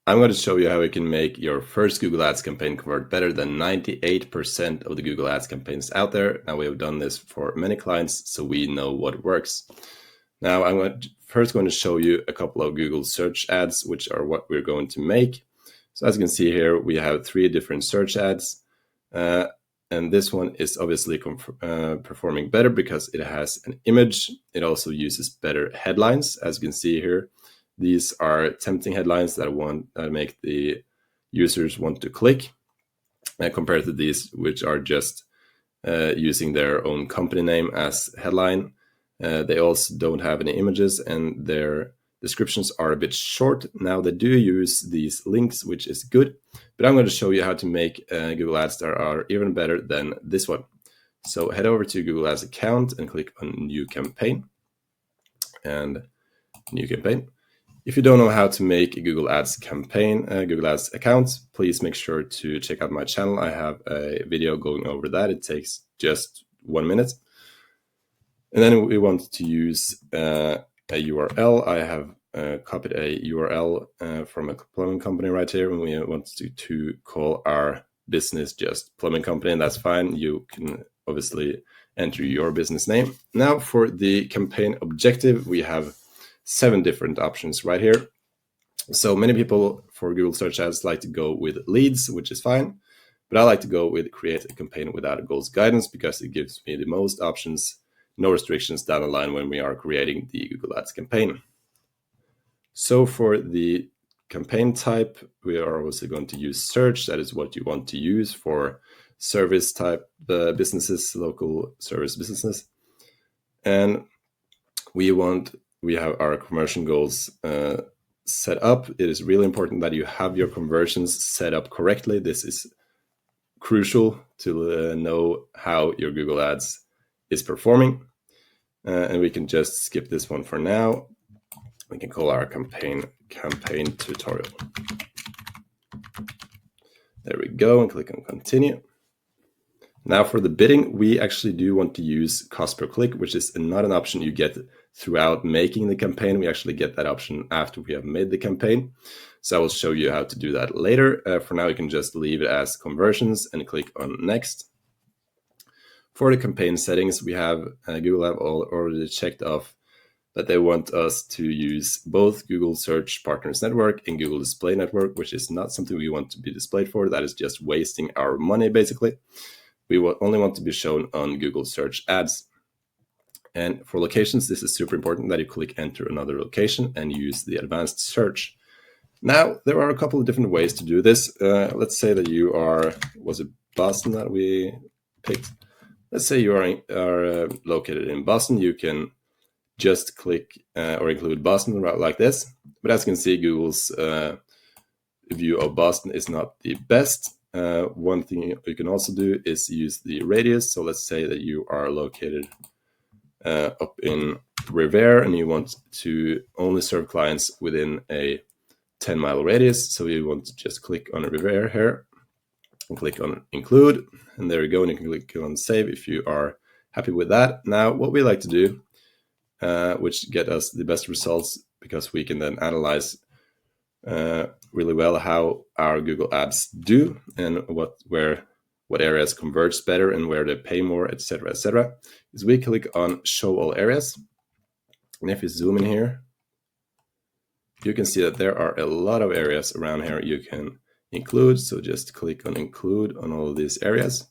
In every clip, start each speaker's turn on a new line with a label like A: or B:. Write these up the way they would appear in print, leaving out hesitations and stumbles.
A: I'm going to show you how you can make your first Google Ads campaign convert better than 98% of the Google Ads campaigns out there. Now, we have done this for many clients, so we know what works. Now, I'm first going to show you a couple of Google search ads, which are what we're going to make. So as you can see here, we have 3 different search ads. And this one is obviously performing better because it has an image. It also uses better headlines, as you can see here. These are tempting headlines that make the users want to click, compared to these which are just using their own company name as headline. They also don't have any images, and their descriptions are a bit short. Now, they do use these links, which is good, but I'm going to show you how to make Google Ads that are even better than this one. So head over to Google Ads account and click on New Campaign and New Campaign. If you don't know how to make a Google Ads campaign, Google Ads account, please make sure to check out my channel. I have a video going over that. It takes just 1 minute. And then we want to use a URL. I have copied a URL from a plumbing company right here, and we want to call our business just plumbing company, and that's fine. You can obviously enter your business name. Now, for the campaign objective, we have 7 different options right here. So many people for Google search ads like to go with leads, which is fine, but I like to go with create a campaign without a goals guidance because it gives me the most options, no restrictions down the line when we are creating the Google Ads campaign. So for the campaign type, we are also going to use search. That is what you want to use for service type businesses, local service businesses. And we have our conversion goals set up. It is really important that you have your conversions set up correctly. This is crucial to know how your Google Ads is performing. And we can just skip this one for now. We can call our campaign tutorial. There we go, and click on continue. Now for the bidding, we actually do want to use cost per click, which is not an option you get throughout making the campaign. We actually get that option after we have made the campaign. So I will show you how to do that later. For now, you can just leave it as conversions and click on next. For the campaign settings, we have Google have already checked off that they want us to use both Google Search Partners Network and Google Display Network, which is not something we want to be displayed for. That is just wasting our money, basically. We will only want to be shown on Google Search Ads. And for locations, this is super important that you click enter another location and use the advanced search. Now, there are a couple of different ways to do this. Let's say that you are, was it Boston that we picked? Let's say you are located in Boston. You can just click or include Boston like this. But as you can see, Google's view of Boston is not the best. One thing you can also do is use the radius. So let's say that you are located up in Revere and you want to only serve clients within a 10-mile radius. So you want to just click on Revere here and click on include, and there you go, and you can click on save if you are happy with that. Now, what we like to do, which get us the best results, because we can then analyze really well how our Google Ads do and what areas converts better and where they pay more, etc., is we click on show all areas. And if you zoom in here, you can see that there are a lot of areas around here you can include. So just click on include on all of these areas.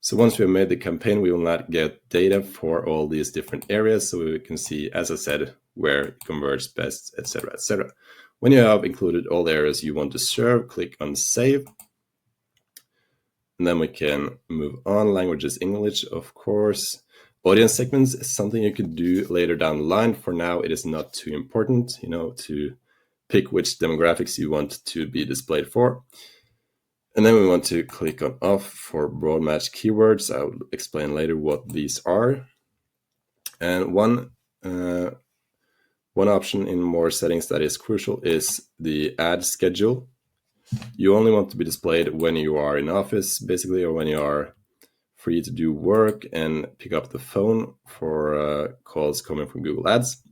A: So once we have made the campaign, we will not get data for all these different areas. So we can see, as I said, where it converts best, etc., etc. When you have included all the areas you want to serve, click on save. And then we can move on. Language is English, of course. Audience segments is something you can do later down the line. For now, it is not too important, to pick which demographics you want to be displayed for. And then we want to click on off for broad match keywords. I will explain later what these are. And one option in more settings that is crucial is the ad schedule. You only want to be displayed when you are in office, basically, or when you are free to do work and pick up the phone for calls coming from Google Ads.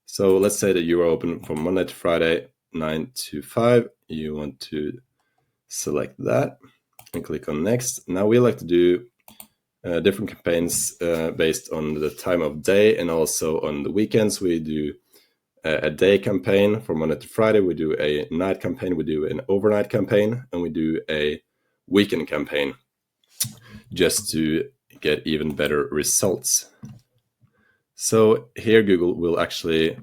A: So let's say that you are open from Monday to Friday, 9 to 5. You want to select that and click on next. Now we like to do different campaigns based on the time of day, and also on the weekends. We do a day campaign from Monday to Friday. We do a night campaign. We do an overnight campaign, and we do a weekend campaign, just to get even better results. So here Google will actually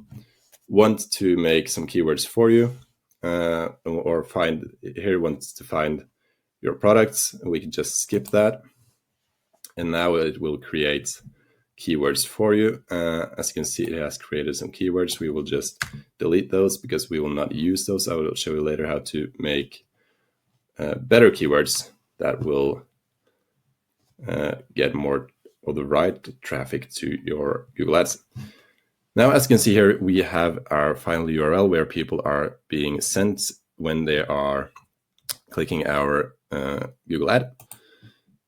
A: want to make some keywords for you, or wants to find your products. We can just skip that, and now it will create keywords for you. As you can see, it has created some keywords. We will just delete those because we will not use those. I will show you later how to make better keywords that will get more of the right traffic to your Google Ads. Now, as you can see here, we have our final URL where people are being sent when they are clicking our Google ad.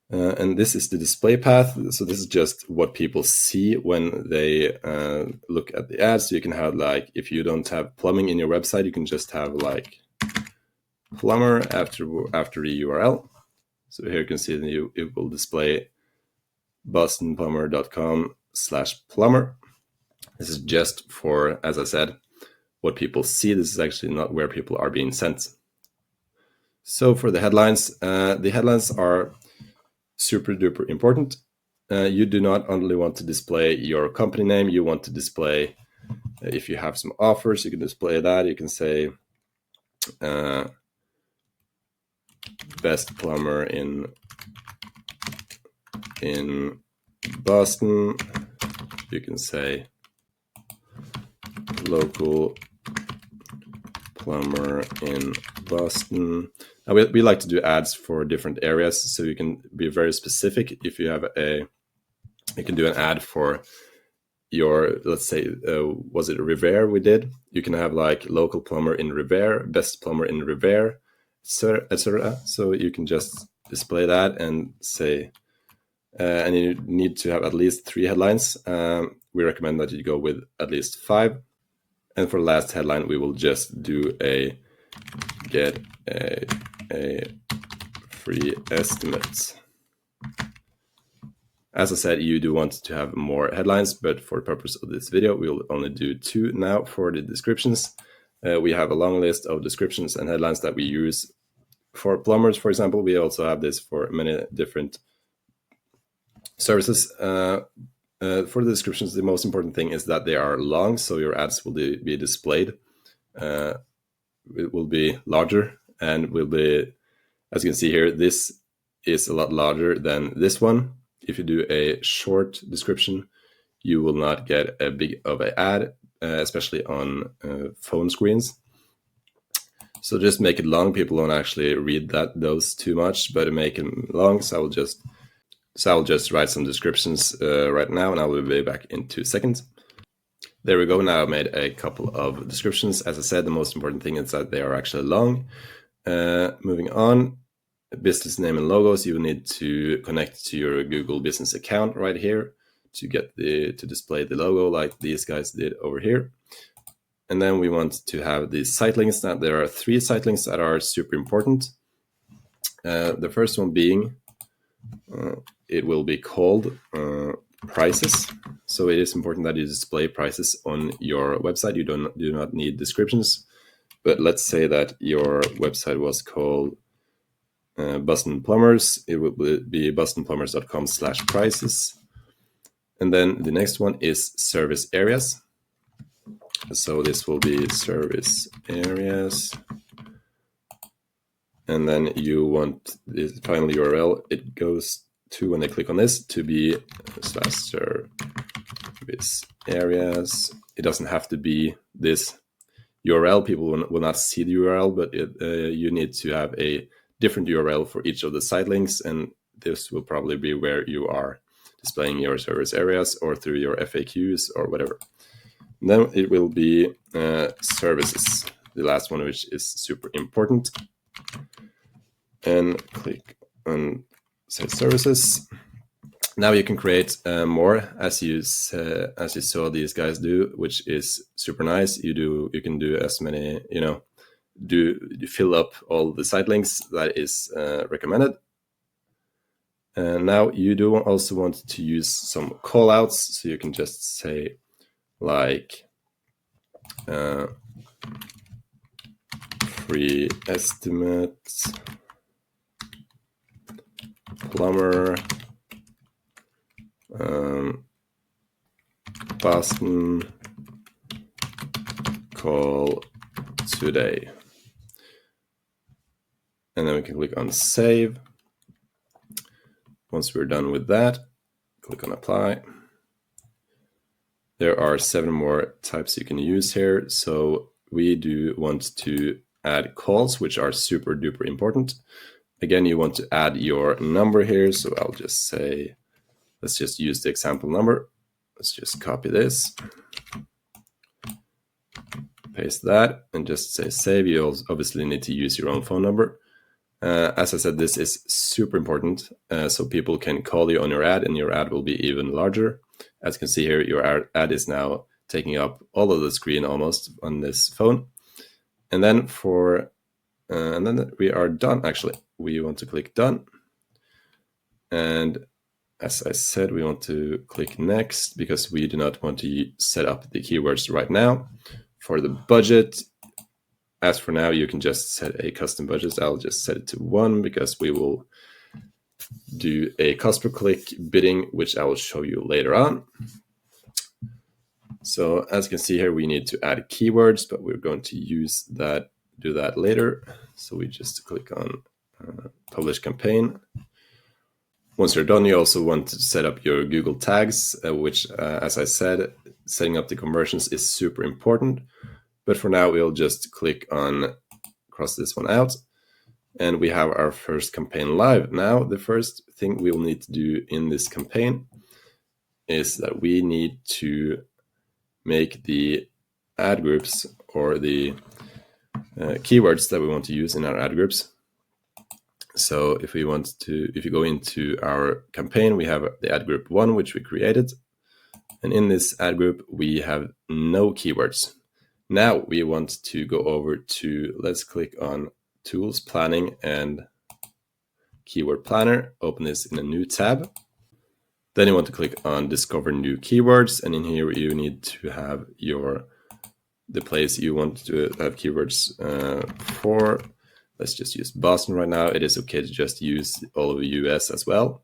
A: And this is the display path. So this is just what people see when they look at the ads. So you can have, like, if you don't have plumbing in your website, you can just have like plumber after the URL. So here you can see that it will display bostonplumber.com/plumber. This is just for, as I said, what people see. This is actually not where people are being sent. So for the headlines are super duper important. You do not only want to display your company name, you want to display, if you have some offers, you can display that. You can say best plumber in Boston. You can say local plumber in Boston. Now we like to do ads for different areas, so you can be very specific. If you have you can do an ad for your, let's say, was it Revere we did? You can have like local plumber in Revere, best plumber in Revere, etc. So you can just display that and say, and you need to have at least 3 headlines. We recommend that you go with at least 5. And for the last headline, we will just do a get a free estimate. As I said, you do want to have more headlines, but for the purpose of this video, we will only do 2 now for the descriptions. We have a long list of descriptions and headlines that we use for plumbers, for example. We also have this for many different services. For the descriptions, the most important thing is that they are long, so your ads will be displayed. It will be larger and will be, as you can see here, this is a lot larger than this one. If you do a short description, you will not get a big of an ad, especially on phone screens. So just make it long. People don't actually read those too much, but make them long. So I will just write some descriptions right now, and I will be back in 2 seconds. There we go. Now I made a couple of descriptions. As I said, the most important thing is that they are actually long. Moving on, business name and logos. You need to connect to your Google business account right here to get to display the logo like these guys did over here. And then we want to have the site links. Now there are 3 site links that are super important. The first one being, it will be called prices. So it is important that you display prices on your website. You do not need descriptions. But let's say that your website was called Boston Plumbers. It will be bostonplumbers.com/prices. And then the next one is service areas. So this will be service areas. And then you want this final URL. It goes to, when they click on this, to be /service areas. It doesn't have to be this URL. People will not see the URL, but you need to have a different URL for each of the site links, and this will probably be where you are displaying your service areas or through your FAQs or whatever. And then it will be services, the last one, which is super important. And click on say services. Now you can create more, as you saw these guys do, which is super nice. You can do as many, fill up all the site links that is recommended. And now you do also want to use some callouts, so you can just say like free estimates, plumber, Boston, call today. And then we can click on save. Once we're done with that, click on apply. There are 7 more types you can use here. So we do want to add calls, which are super duper important. Again, you want to add your number here. So I'll just say, let's just use the example number. Let's just copy this, paste that, and just say save. You obviously need to use your own phone number. As I said, this is super important, so people can call you on your ad, and your ad will be even larger. As you can see here, your ad is now taking up all of the screen almost on this phone. And then and then we are done. Actually, we want to click done. And as I said, we want to click next because we do not want to set up the keywords right now. For the budget, as for now, you can just set a custom budget. I'll just set it to 1 because we will do a cost per click bidding, which I will show you later on. So as you can see here, we need to add keywords, but we're going to do that later. So we just click on publish campaign. Once you're done, you also want to set up your Google tags, which, as I said, setting up the conversions is super important. But for now, we'll just click on cross this one out. And we have our first campaign live. Now, the first thing we will need to do in this campaign is that we need to make the ad groups or the keywords that we want to use in our ad groups. So if you go into our campaign, we have the ad group 1, which we created. And in this ad group, we have no keywords. Now we want to go over to, let's click on Tools, Planning, and Keyword Planner. Open this in a new tab. Then you want to click on Discover New Keywords. And in here, you need to have the place you want to have keywords for. Let's just use Boston right now. It is okay to just use all of the US as well.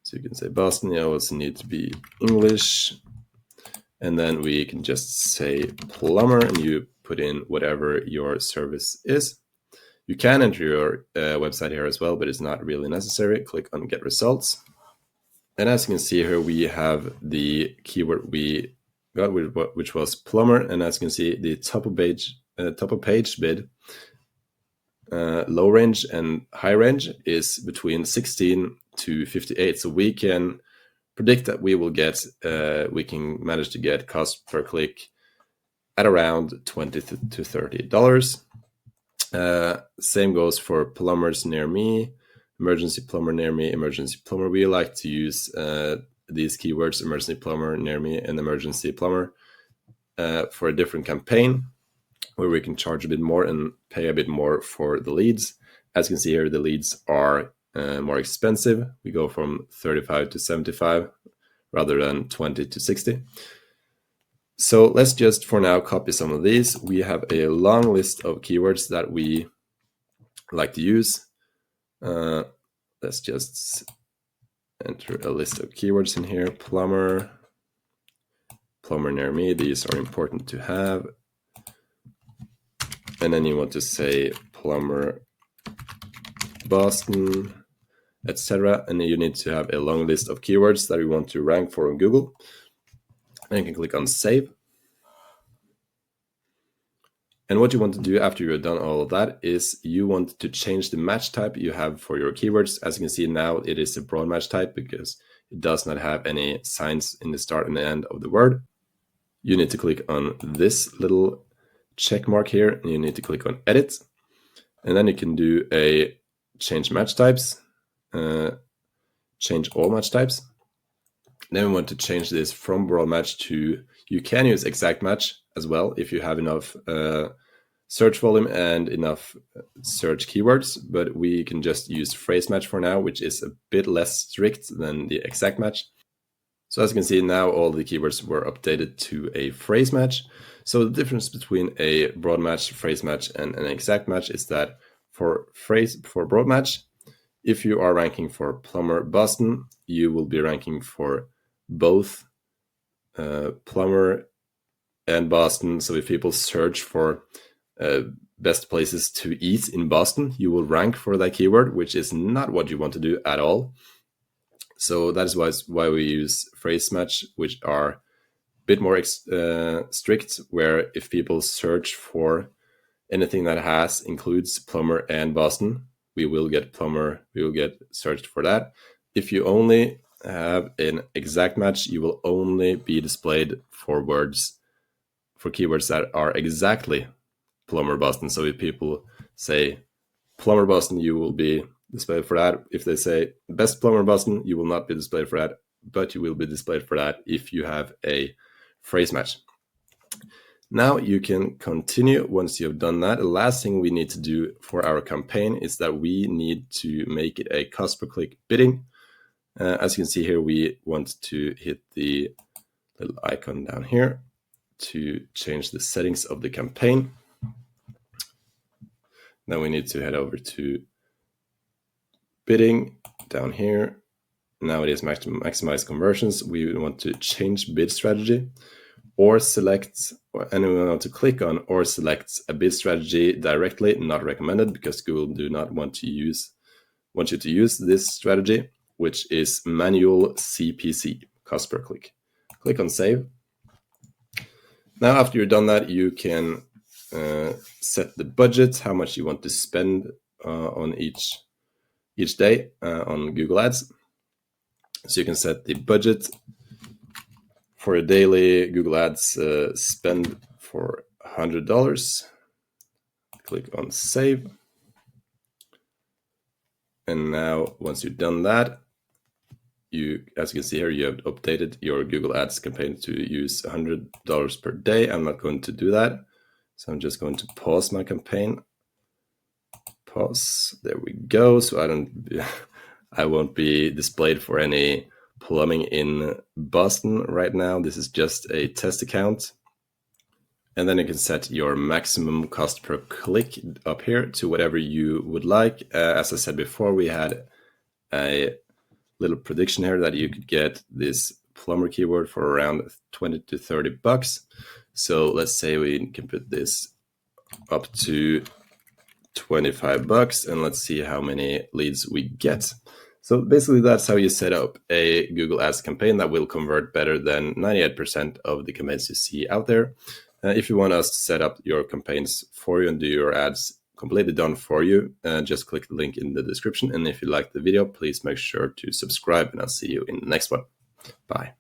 A: So you can say Boston. You also need to be English. And then we can just say plumber, and you put in whatever your service is. You can enter your website here as well, but it's not really necessary. Click on Get Results. And as you can see here, we have the keyword we got, which was plumber. And as you can see, the top of page bid, low range and high range is between 16 to 58. So we can predict that we can manage to get cost per click at around $20 to $30. Same goes for plumbers near me, emergency plumber near me, emergency plumber. We like to use these keywords, emergency plumber near me and emergency plumber, for a different campaign where we can charge a bit more and pay a bit more for the leads. As you can see here, the leads are more expensive. We go from 35 to 75 rather than 20 to 60. So let's just for now copy some of these. We have a long list of keywords that we like to use. Let's just enter a list of keywords in here. Plumber near me. These are important to have. And then you want to say plumber Boston, etc. And you need to have a long list of keywords that you want to rank for on Google. And you can click on Save. And what you want to do after you're done all of that is you want to change the match type you have for your keywords. As you can see now, it is a broad match type because it does not have any signs in the start and the end of the word. You need to click on this little check mark here, and you need to click on Edit. And then you can do a change match types, change all match types. Then we want to change this from broad match to, you can use exact match as well if you have enough search volume and enough search keywords, but we can just use phrase match for now, which is a bit less strict than the exact match. So as you can see now, all the keywords were updated to a phrase match. So the difference between a broad match, phrase match, and an exact match is that for broad match, if you are ranking for plumber Boston, you will be ranking for both plumber and Boston. So if people search for best places to eat in Boston, you will rank for that keyword, which is not what you want to do at all. So that is why we use phrase match, which are a bit more strict, where if people search for anything that includes plumber and Boston, we will get searched for that. If you only have an exact match, you will only be displayed for keywords that are exactly plumber Boston. So if people say plumber Boston, you will be displayed for that. If they say best plumber Boston, you will not be displayed for that, but you will be displayed for that if you have a phrase match. Now you can continue once you have done that. The last thing we need to do for our campaign is that we need to make it a cost per click bidding. As you can see here, we want to hit the little icon down here to change the settings of the campaign. Then we need to head over to bidding down here. Now it is maximize conversions. We want to change bid strategy or select, and we want to click on or select a bid strategy directly, not recommended, because Google do not want you to use this strategy, which is manual CPC, cost per click. Click on save. Now after you've done that, you can set the budget, how much you want to spend on each day on Google Ads. So you can set the budget for a daily Google Ads spend for $100. Click on save. And now once you've done that, as you can see here, you have updated your Google Ads campaign to use $100 per day. I'm not going to do that. So I'm just going to pause my campaign. Pause. There we go. So I won't be displayed for any plumbing in Boston right now. This is just a test account. And then you can set your maximum cost per click up here to whatever you would like. As I said before, we had a little prediction here that you could get this plumber keyword for around 20 to 30 bucks. So let's say we can put this up to 25 bucks and let's see how many leads we get. So basically that's how you set up a Google Ads campaign that will convert better than 98% of the campaigns you see out there. If you want us to set up your campaigns for you and do your ads completely done for you, just click the link in the description. And if you like the video, please make sure to subscribe and I'll see you in the next one. Bye.